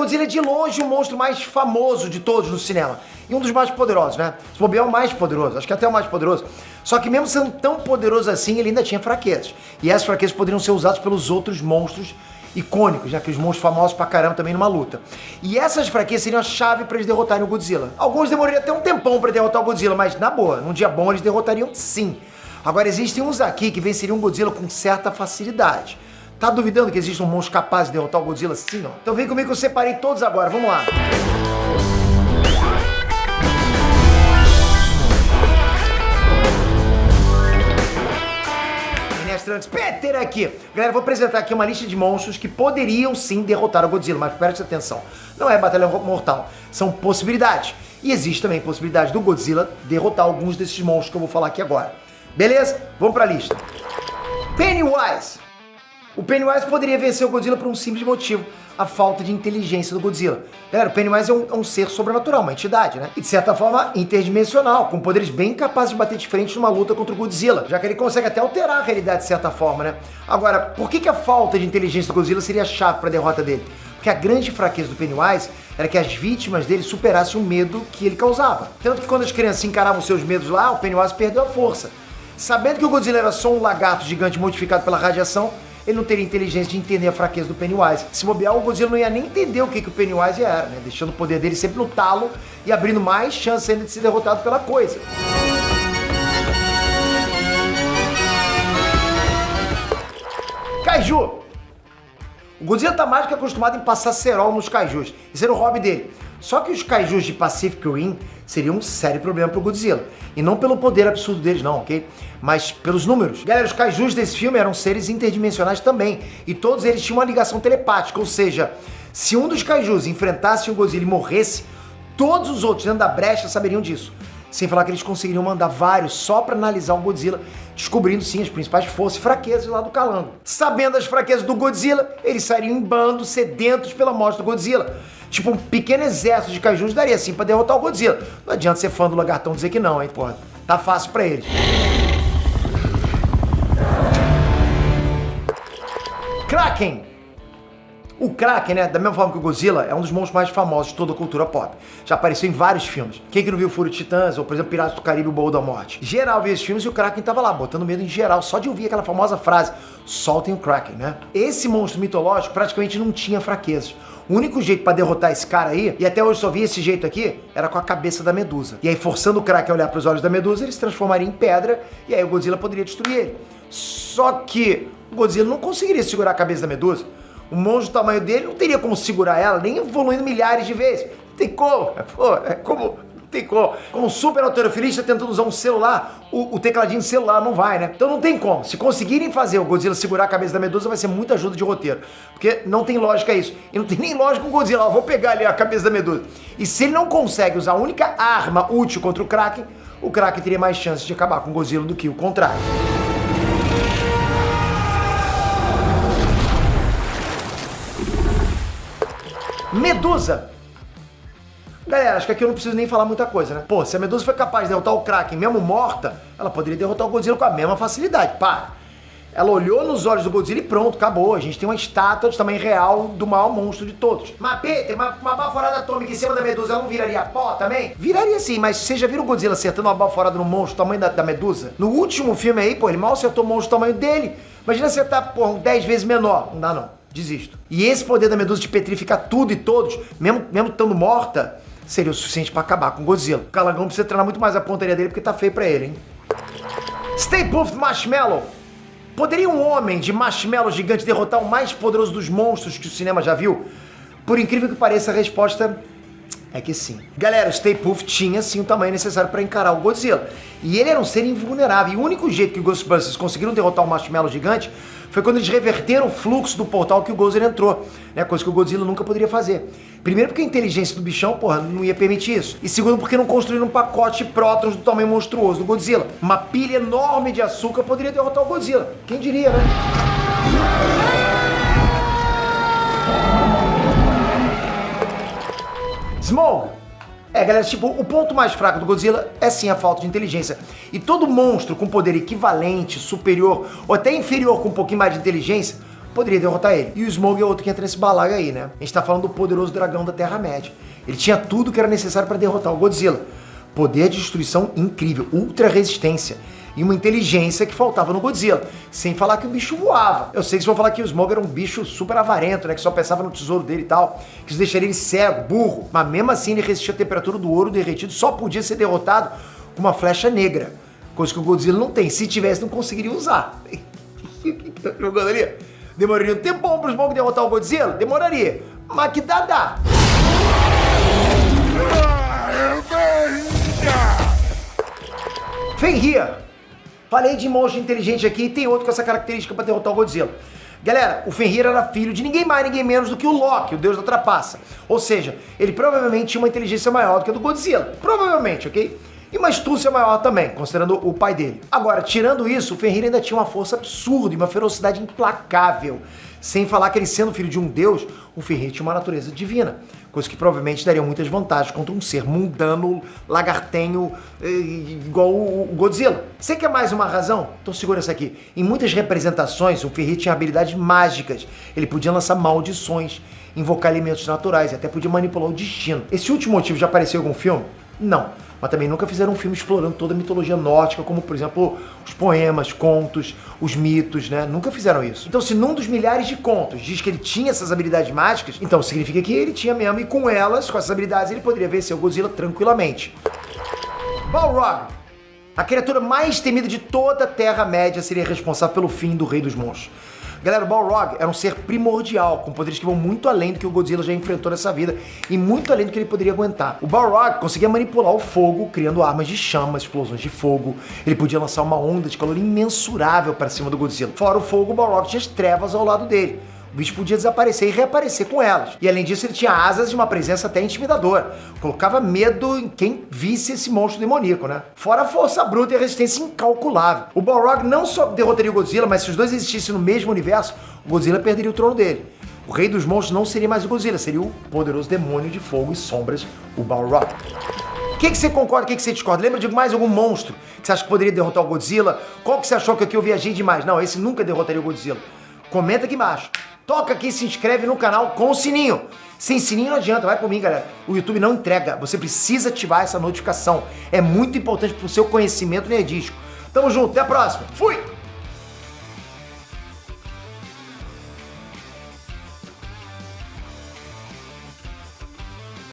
Godzilla é de longe o monstro mais famoso de todos no cinema. E um dos mais poderosos, né? Se bobear é o mais poderoso, acho que até o mais poderoso. Só que mesmo sendo tão poderoso assim, ele ainda tinha fraquezas. E essas fraquezas poderiam ser usadas pelos outros monstros icônicos, já que os monstros famosos pra caramba também numa luta. E essas fraquezas seriam a chave pra eles derrotarem o Godzilla. Alguns demorariam até um tempão pra derrotar o Godzilla, mas na boa, num dia bom eles derrotariam sim. Agora existem uns aqui que venceriam o Godzilla com certa facilidade. Tá duvidando que existe um monstro capaz de derrotar o Godzilla? Sim, ó. Então vem comigo que eu separei todos agora, vamos lá. Peter aqui. Galera, vou apresentar aqui uma lista de monstros que poderiam sim derrotar o Godzilla, mas preste atenção, não é batalha mortal, são possibilidades. E existe também a possibilidade do Godzilla derrotar alguns desses monstros que eu vou falar aqui agora. Beleza? Vamos pra lista. Pennywise. O Pennywise poderia vencer o Godzilla por um simples motivo: a falta de inteligência do Godzilla. Galera, o Pennywise é um ser sobrenatural, uma entidade, né? E de certa forma interdimensional, com poderes bem capazes de bater de frente numa luta contra o Godzilla, já que ele consegue até alterar a realidade de certa forma, né? Agora, por que a falta de inteligência do Godzilla seria a chave para a derrota dele? Porque a grande fraqueza do Pennywise era que as vítimas dele superassem o medo que ele causava. Tanto que quando as crianças encaravam seus medos lá, o Pennywise perdeu a força. Sabendo que o Godzilla era só um lagarto gigante modificado pela radiação, ele não teria inteligência de entender a fraqueza do Pennywise. Se bobear, o Godzilla não ia nem entender o que o Pennywise era, né? Deixando o poder dele sempre no talo e abrindo mais chance ainda de ser derrotado pela coisa. Kaiju. O Godzilla tá mais do que acostumado em passar cerol nos kaijus. Esse era o hobby dele. Só que os kaijus de Pacific Rim seriam um sério problema pro Godzilla. E não pelo poder absurdo deles não, ok? Mas pelos números. Galera, os kaijus desse filme eram seres interdimensionais também. E todos eles tinham uma ligação telepática. Ou seja, se um dos kaijus enfrentasse o Godzilla e morresse, todos os outros dentro da brecha saberiam disso. Sem falar que eles conseguiriam mandar vários só pra analisar o Godzilla, descobrindo sim as principais forças e fraquezas lá do calango. Sabendo as fraquezas do Godzilla, eles sairiam em bando sedentos pela morte do Godzilla. Tipo, um pequeno exército de kaijus daria assim pra derrotar o Godzilla. Não adianta ser fã do lagartão dizer que não, hein, porra. Tá fácil pra eles. Kraken. O Kraken, né, da mesma forma que o Godzilla, é um dos monstros mais famosos de toda a cultura pop. Já apareceu em vários filmes. Quem que não viu o Fúria de Titãs, ou por exemplo, Piratas do Caribe, o Baú da Morte? Geral viu esses filmes e o Kraken tava lá, botando medo em geral, só de ouvir aquela famosa frase, soltem o Kraken, né? Esse monstro mitológico praticamente não tinha fraquezas. O único jeito pra derrotar esse cara aí, e até hoje só vi esse jeito aqui, era com a cabeça da Medusa. E aí, forçando o Kraken a olhar pros olhos da Medusa, ele se transformaria em pedra, e aí o Godzilla poderia destruir ele. Só que o Godzilla não conseguiria segurar a cabeça da Medusa. Um monstro do tamanho dele não teria como segurar ela, nem evoluindo milhares de vezes. Não tem como. Pô, não tem como. Como um super halterofilista tentando usar um celular, o tecladinho do celular não vai, né? Então não tem como. Se conseguirem fazer o Godzilla segurar a cabeça da Medusa, vai ser muita ajuda de roteiro. Porque não tem lógica isso. E não tem nem lógica o Godzilla, vou pegar ali a cabeça da Medusa. E se ele não consegue usar a única arma útil contra o Kraken teria mais chances de acabar com o Godzilla do que o contrário. Medusa. Galera, acho que aqui eu não preciso nem falar muita coisa, né? Pô, se a Medusa foi capaz de derrotar o Kraken mesmo morta, ela poderia derrotar o Godzilla com a mesma facilidade. Pá! Ela olhou nos olhos do Godzilla e pronto, acabou. A gente tem uma estátua de tamanho real do maior monstro de todos. Mas, Peter, uma baforada atômica em cima da Medusa, ela não viraria pó também? Viraria sim, mas você já viu o Godzilla acertando uma baforada no monstro do tamanho da Medusa? No último filme aí, pô, ele mal acertou o monstro do tamanho dele. Imagina acertar, pô, 10 vezes menor. Não dá não. Desisto. E esse poder da Medusa de petrificar tudo e todos, mesmo estando morta, seria o suficiente pra acabar com o Godzilla. O Calangão precisa treinar muito mais a pontaria dele porque tá feio pra ele, hein? Stay Puft Marshmallow. Poderia um homem de marshmallow gigante derrotar o mais poderoso dos monstros que o cinema já viu? Por incrível que pareça, a resposta é que sim. Galera, o Stay Puft tinha sim o tamanho necessário para encarar o Godzilla. E ele era um ser invulnerável. E o único jeito que os Ghostbusters conseguiram derrotar o marshmallow gigante foi quando eles reverteram o fluxo do portal que o Gozer entrou, né? Coisa que o Godzilla nunca poderia fazer. Primeiro porque a inteligência do bichão, porra, não ia permitir isso. E segundo porque não construíram um pacote de prótons do tamanho monstruoso do Godzilla. Uma pilha enorme de açúcar poderia derrotar o Godzilla. Quem diria, né? Smoke. Galera, tipo, o ponto mais fraco do Godzilla é sim a falta de inteligência. E todo monstro com poder equivalente, superior ou até inferior com um pouquinho mais de inteligência poderia derrotar ele. E o Smaug é outro que entra nesse balaio aí, né? A gente tá falando do poderoso dragão da Terra-média. Ele tinha tudo que era necessário para derrotar o Godzilla. Poder de destruição incrível, ultra resistência e uma inteligência que faltava no Godzilla. Sem falar que o bicho voava. Eu sei que vocês vão falar que o Smaug era um bicho super avarento, né? Que só pensava no tesouro dele e tal. Que isso deixaria ele cego, burro. Mas mesmo assim ele resistia à temperatura do ouro derretido. Só podia ser derrotado com uma flecha negra. Coisa que o Godzilla não tem. Se tivesse, não conseguiria usar. Jogando ali. Demoraria um tempão pro Smaug derrotar o Godzilla? Demoraria. Mas que dá. Fenrir. Falei de monstro inteligente aqui e tem outro com essa característica para derrotar o Godzilla. Galera, o Fenrir era filho de ninguém mais, ninguém menos do que o Loki, o deus da trapaça. Ou seja, ele provavelmente tinha uma inteligência maior do que a do Godzilla. Provavelmente, ok? E uma astúcia maior também, considerando o pai dele. Agora, tirando isso, o Fenrir ainda tinha uma força absurda e uma ferocidade implacável. Sem falar que ele sendo filho de um deus, o Fenrir tinha uma natureza divina. Coisa que provavelmente daria muitas vantagens contra um ser mundano, lagartenho, igual o Godzilla. Você quer mais uma razão? Então segura essa aqui. Em muitas representações, o Fenrir tinha habilidades mágicas. Ele podia lançar maldições, invocar elementos naturais e até podia manipular o destino. Esse último motivo já apareceu em algum filme? Não. Mas também nunca fizeram um filme explorando toda a mitologia nórdica, como, por exemplo, os poemas, contos, os mitos, né? Nunca fizeram isso. Então, se num dos milhares de contos diz que ele tinha essas habilidades mágicas, então significa que ele tinha mesmo, e com elas, com essas habilidades, ele poderia vencer o Godzilla tranquilamente. Balrog. A criatura mais temida de toda a Terra-média seria responsável pelo fim do Rei dos Monstros. Galera, o Balrog era um ser primordial, com poderes que vão muito além do que o Godzilla já enfrentou nessa vida e muito além do que ele poderia aguentar. O Balrog conseguia manipular o fogo, criando armas de chamas, explosões de fogo. Ele podia lançar uma onda de calor imensurável para cima do Godzilla. Fora o fogo, o Balrog tinha as trevas ao lado dele. O bicho podia desaparecer e reaparecer com elas. E além disso, ele tinha asas de uma presença até intimidadora. Colocava medo em quem visse esse monstro demoníaco, né? Fora a força bruta e a resistência incalculável. O Balrog não só derrotaria o Godzilla, mas se os dois existissem no mesmo universo, o Godzilla perderia o trono dele. O rei dos monstros não seria mais o Godzilla, seria o poderoso demônio de fogo e sombras, o Balrog. O que você concorda, o que você discorda? Lembra de mais algum monstro que você acha que poderia derrotar o Godzilla? Qual que você achou que aqui eu viajei demais? Não, esse nunca derrotaria o Godzilla. Comenta aqui embaixo. Toca aqui e se inscreve no canal com o sininho. Sem sininho não adianta, vai por mim, galera. O YouTube não entrega, você precisa ativar essa notificação. É muito importante pro seu conhecimento nerdístico. Tamo junto, até a próxima. Fui!